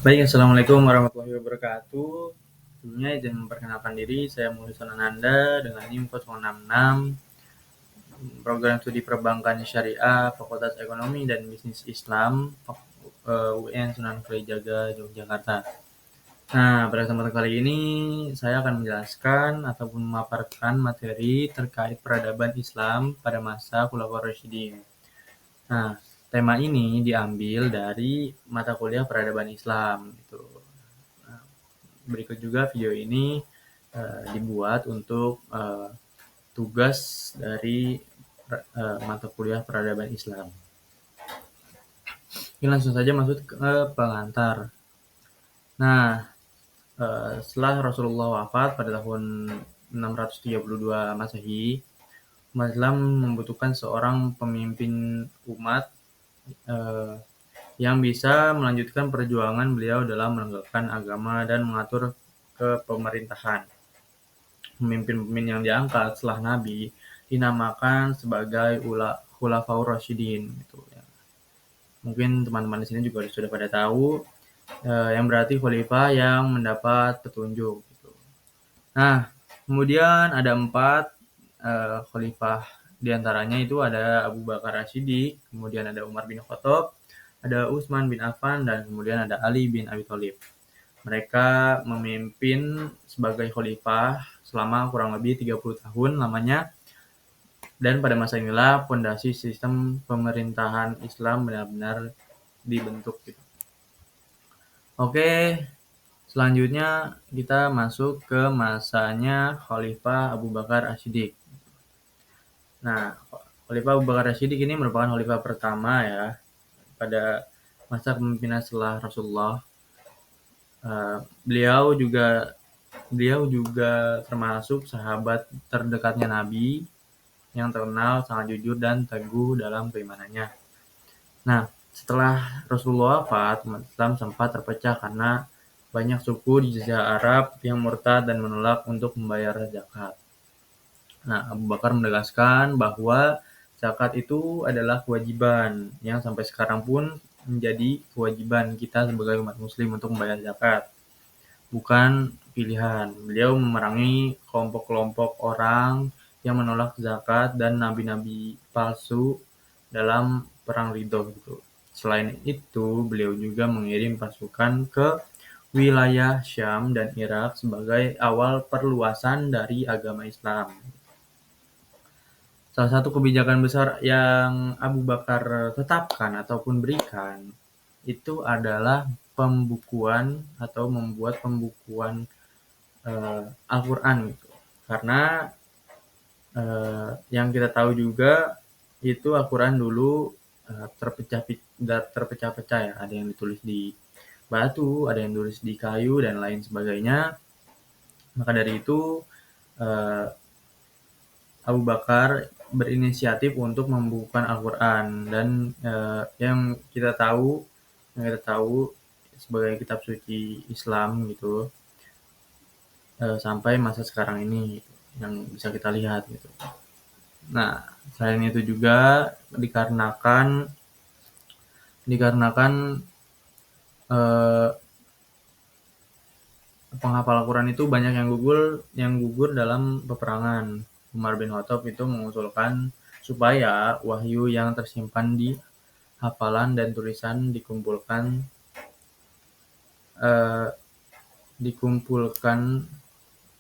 Baik, assalamualaikum warahmatullahi wabarakatuh. Sebelumnya izin memperkenalkan diri, saya Muhlisan Ananda dengan NIM 066, program studi perbankan syariah, Fakultas Ekonomi dan Bisnis Islam, UN Sunan Kalijaga, Yogyakarta. Nah, pada kesempatan kali ini saya akan menjelaskan ataupun memaparkan materi terkait peradaban Islam pada masa Khulafaur Rasyidin. Nah, tema ini diambil dari mata kuliah peradaban Islam gitu. Berikut juga video ini dibuat untuk tugas dari mata kuliah peradaban Islam. Ini langsung saja masuk ke pengantar. Nah, setelah Rasulullah wafat pada tahun 632 Masehi, umat Islam membutuhkan seorang pemimpin umat yang bisa melanjutkan perjuangan beliau dalam menegakkan agama dan mengatur kepemerintahan. Pemimpin-pemimpin yang diangkat setelah Nabi dinamakan sebagai Khulafaur Rasyidin gitu ya. Mungkin teman-teman di sini juga sudah pada tahu yang berarti khalifah yang mendapat petunjuk gitu. Nah, kemudian ada 4 khalifah, di antaranya itu ada Abu Bakar Rasyidi, kemudian ada Umar bin Khattab, ada Utsman bin Affan, dan kemudian ada Ali bin Abi Thalib. Mereka memimpin sebagai khalifah selama kurang lebih 30 tahun lamanya, dan pada masa inilah fondasi sistem pemerintahan Islam benar-benar dibentuk gitu. Oke, selanjutnya kita masuk ke masanya Khalifah Abu Bakar As-Siddiq. Nah, Khalifah Abu Bakar As-Siddiq ini merupakan khalifah pertama ya pada masa kepemimpinan setelah Rasulullah. Beliau juga termasuk sahabat terdekatnya Nabi yang terkenal sangat jujur dan teguh dalam keimanannya. Nah, setelah Rasulullah wafat, umat Islam sempat terpecah karena banyak suku di Jazirah Arab yang murtad dan menolak untuk membayar zakat. Nah, Abu Bakar menegaskan bahwa zakat itu adalah kewajiban yang sampai sekarang pun menjadi kewajiban kita sebagai umat muslim untuk membayar zakat, bukan pilihan. Beliau memerangi kelompok-kelompok orang yang menolak zakat dan nabi-nabi palsu dalam perang Ridho gitu. Selain itu, beliau juga mengirim pasukan ke wilayah Syam dan Irak sebagai awal perluasan dari agama Islam. Salah satu kebijakan besar yang Abu Bakar tetapkan ataupun berikan itu adalah pembukuan atau membuat pembukuan Al-Quran gitu. Karena yang kita tahu juga itu Al-Quran dulu terpecah-pecah ya. Ada yang ditulis di batu, ada yang ditulis di kayu dan lain sebagainya. Maka dari itu Abu Bakar berinisiatif untuk membukukan Al-Quran dan yang kita tahu sebagai kitab suci Islam gitu sampai masa sekarang ini yang bisa kita lihat gitu. Nah, selain itu juga dikarenakan penghafal Al-Quran itu banyak yang gugur dalam peperangan. Umar bin Khattab itu mengusulkan supaya wahyu yang tersimpan di hafalan dan tulisan dikumpulkan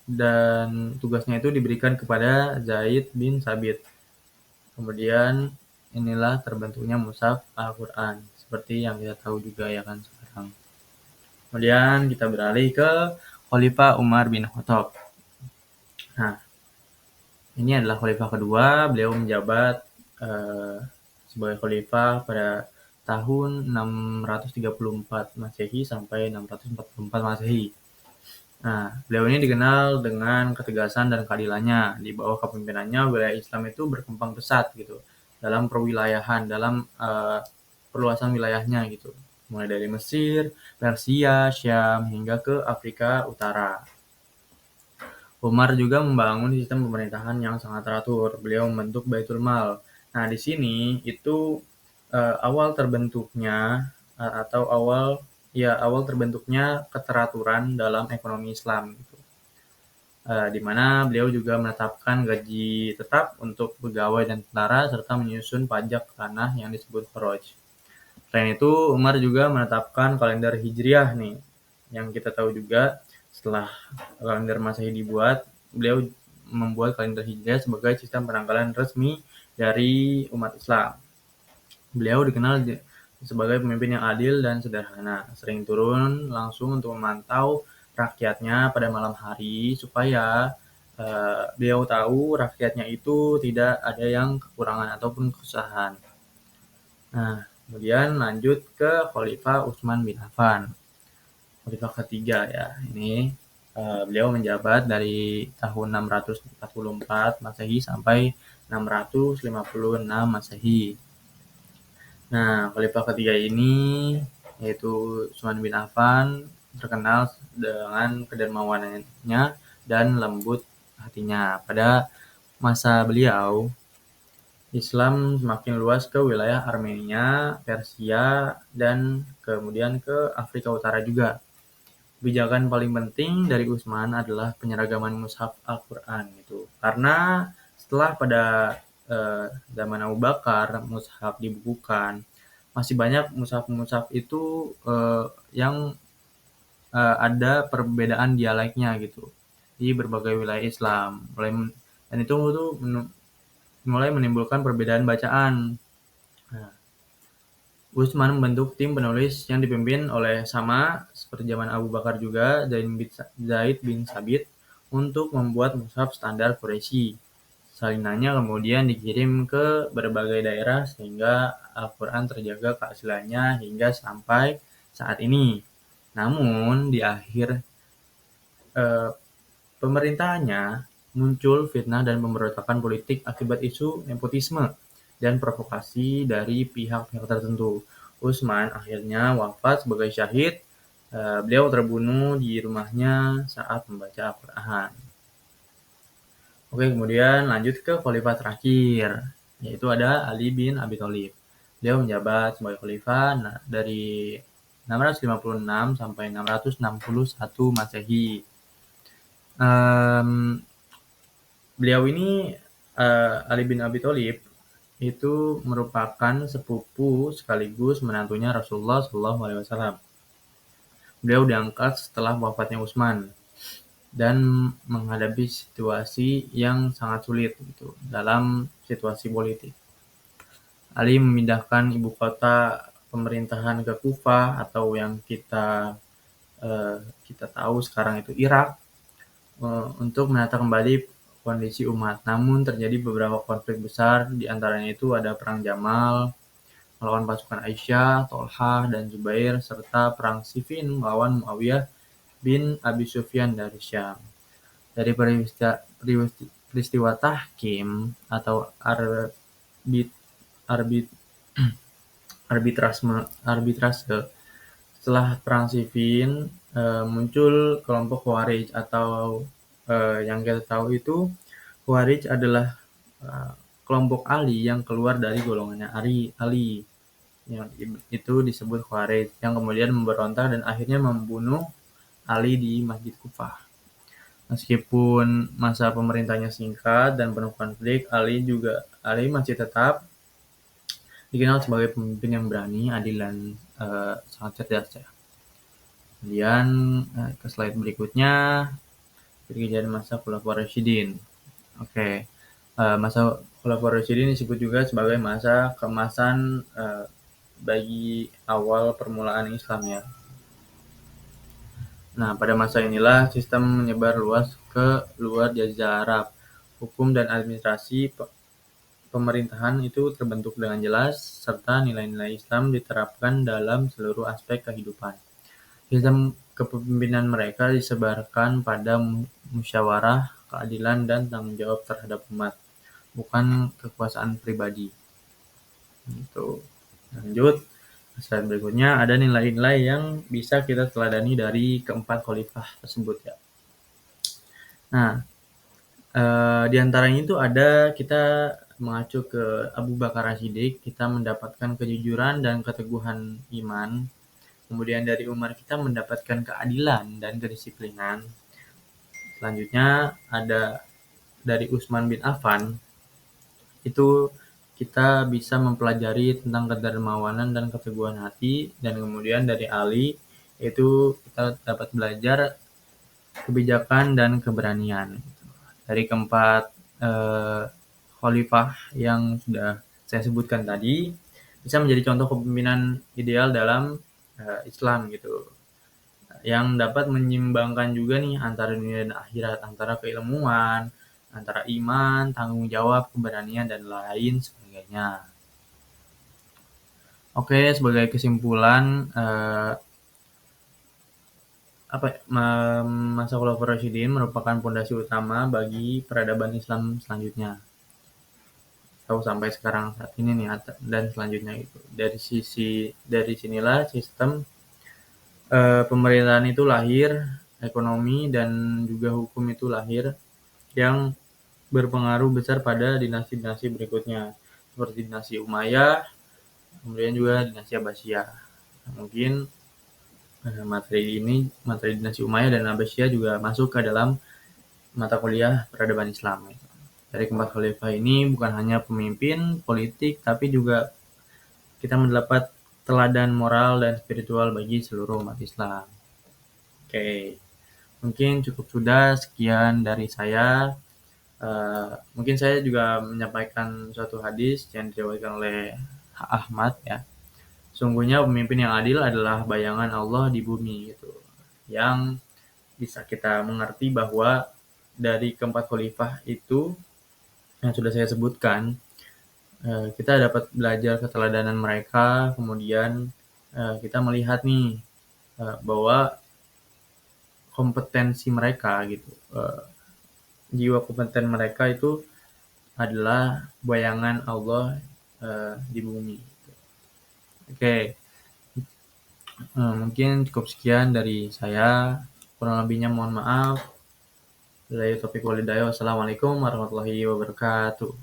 dan tugasnya itu diberikan kepada Zaid bin Sabit. Kemudian inilah terbentuknya mushaf Al-Quran seperti yang kita tahu juga ya kan sekarang. Kemudian kita beralih ke Khalifah Umar bin Khattab. Nah, ini adalah khalifah kedua. Beliau menjabat sebagai khalifah pada tahun 634 Masehi sampai 644 Masehi. Nah, beliau ini dikenal dengan ketegasan dan keadilannya. Di bawah kepemimpinannya, wilayah Islam itu berkembang pesat gitu dalam perwilayahan, dalam perluasan wilayahnya gitu. Mulai dari Mesir, Persia, Syam, hingga ke Afrika Utara. Umar juga membangun sistem pemerintahan yang sangat teratur. Beliau membentuk Baitul Mal. Nah, di sini itu awal terbentuknya atau awal awal terbentuknya keteraturan dalam ekonomi Islam gitu. Di mana beliau juga menetapkan gaji tetap untuk pegawai dan tentara serta menyusun pajak tanah yang disebut kharaj. Selain itu, Umar juga menetapkan kalender Hijriah nih, yang kita tahu juga setelah kalender Masehi dibuat, beliau membuat kalender Hijriah sebagai sistem penanggalan resmi dari umat Islam. Beliau dikenal sebagai pemimpin yang adil dan sederhana, sering turun langsung untuk memantau rakyatnya pada malam hari supaya beliau tahu rakyatnya itu tidak ada yang kekurangan ataupun kesusahan. Nah, kemudian lanjut ke Khalifah Utsman bin Affan. Khalifah ketiga ya. Ini beliau menjabat dari tahun 644 Masehi sampai 656 Masehi. Nah, Khalifah ketiga ini yaitu Utsman bin Affan terkenal dengan kedermawanannya dan lembut hatinya. Pada masa beliau, Islam semakin luas ke wilayah Armenia, Persia, dan kemudian ke Afrika Utara juga. Kebijakan paling penting dari Utsman adalah penyeragaman mushaf Al-Quran itu. Karena setelah pada zaman Abu Bakar mushaf dibukukan, masih banyak mushaf-mushaf itu yang ada perbedaan dialeknya gitu di berbagai wilayah Islam. Dan itu mulai menimbulkan perbedaan bacaan. Nah, Utsman membentuk tim penulis yang dipimpin oleh sama seperti zaman Abu Bakar juga, Zaid bin Sabit, untuk membuat mushaf standar Quraisy. Salinannya kemudian dikirim ke berbagai daerah sehingga Al-Quran terjaga keasliannya hingga sampai saat ini. Namun di akhir pemerintahannya muncul fitnah dan pemberontakan politik akibat isu nepotisme dan provokasi dari pihak-pihak tertentu. Utsman akhirnya wafat sebagai syahid. Beliau terbunuh di rumahnya saat membaca Al-Quran. Oke, kemudian lanjut ke khalifah terakhir, yaitu ada Ali bin Abi Thalib. Beliau menjabat sebagai khalifah dari 656 sampai 661 Masehi. Beliau ini Ali bin Abi Thalib itu merupakan sepupu sekaligus menantunya Rasulullah SAW. Beliau diangkat setelah wafatnya Utsman dan menghadapi situasi yang sangat sulit gitu dalam situasi politik. Ali memindahkan ibu kota pemerintahan ke Kufah atau yang kita tahu sekarang itu Irak untuk menata kembali kondisi umat. Namun terjadi beberapa konflik besar, di antaranya itu ada perang Jamal melawan pasukan Aisyah, Tolhah, dan Zubair, serta perang Siffin melawan Muawiyah bin Abi Sufyan dari Syam. Dari peristiwa tahkim atau arbitrase setelah perang Siffin muncul kelompok Khawarij atau yang kita tahu itu Khawarij adalah kelompok Ali yang keluar dari golongannya Ali yang itu disebut Khawarij yang kemudian memberontak dan akhirnya membunuh Ali di Masjid Kufah. Meskipun masa pemerintahnya singkat dan penuh konflik, Ali masih tetap dikenal sebagai pemimpin yang berani, adil, dan sangat cerdas ya. Kemudian ke slide berikutnya, kejadian masa Khulafaur Rasyidin. Oke, masa Khulafaur Rasyidin disebut juga sebagai masa keemasan bagi awal permulaan Islam ya. Nah, pada masa inilah sistem menyebar luas ke luar Jazirah Arab. Hukum dan administrasi pemerintahan itu terbentuk dengan jelas, serta nilai-nilai Islam diterapkan dalam seluruh aspek kehidupan. Sistem kepemimpinan mereka disebarkan pada musyawarah, keadilan, dan tanggung jawab terhadap umat, bukan kekuasaan pribadi. Gitu. Lanjut. Slide berikutnya ada nilai-nilai yang bisa kita teladani dari keempat khalifah tersebut ya. Nah, di antaranya itu ada kita mengacu ke Abu Bakar As-Siddiq, kita mendapatkan kejujuran dan keteguhan iman, kemudian dari umat kita mendapatkan keadilan dan kedisiplinan. Selanjutnya ada dari Utsman bin Affan, itu kita bisa mempelajari tentang kedermawanan dan keteguhan hati, dan kemudian dari Ali itu kita dapat belajar kebijakan dan keberanian. Dari keempat khalifah yang sudah saya sebutkan tadi bisa menjadi contoh kepemimpinan ideal dalam Islam gitu, yang dapat menyeimbangkan juga nih antara dunia dan akhirat, antara keilmuan, antara iman, tanggung jawab, keberanian, dan lain sebagainya. Oke, sebagai kesimpulan, masa Khulafaur Rasyidin merupakan pondasi utama bagi peradaban Islam selanjutnya. Tahu sampai sekarang saat ini nih dan selanjutnya itu. Dari sinilah sistem pemerintahan itu lahir, ekonomi dan juga hukum itu lahir, yang berpengaruh besar pada dinasti-dinasti berikutnya seperti dinasti Umayyah, kemudian juga dinasti Abbasiyah. Mungkin materi dinasti Umayyah dan Abbasiyah juga masuk ke dalam mata kuliah peradaban Islam. Dari keempat khalifah ini bukan hanya pemimpin politik, tapi juga kita mendapat teladan moral dan spiritual bagi seluruh umat Islam. Oke, mungkin cukup sudah sekian dari saya. Mungkin saya juga menyampaikan suatu hadis yang diriwayatkan oleh Ahmad ya. Sungguhnya pemimpin yang adil adalah bayangan Allah di bumi gitu. Yang bisa kita mengerti bahwa dari keempat khalifah itu yang sudah saya sebutkan, kita dapat belajar keteladanan mereka, kemudian kita melihat nih bahwa kompetensi mereka gitu, jiwa kompeten mereka itu adalah bayangan Allah di bumi. Oke, mungkin cukup sekian dari saya. Kurang lebihnya mohon maaf. Wassalamualaikum warahmatullahi wabarakatuh.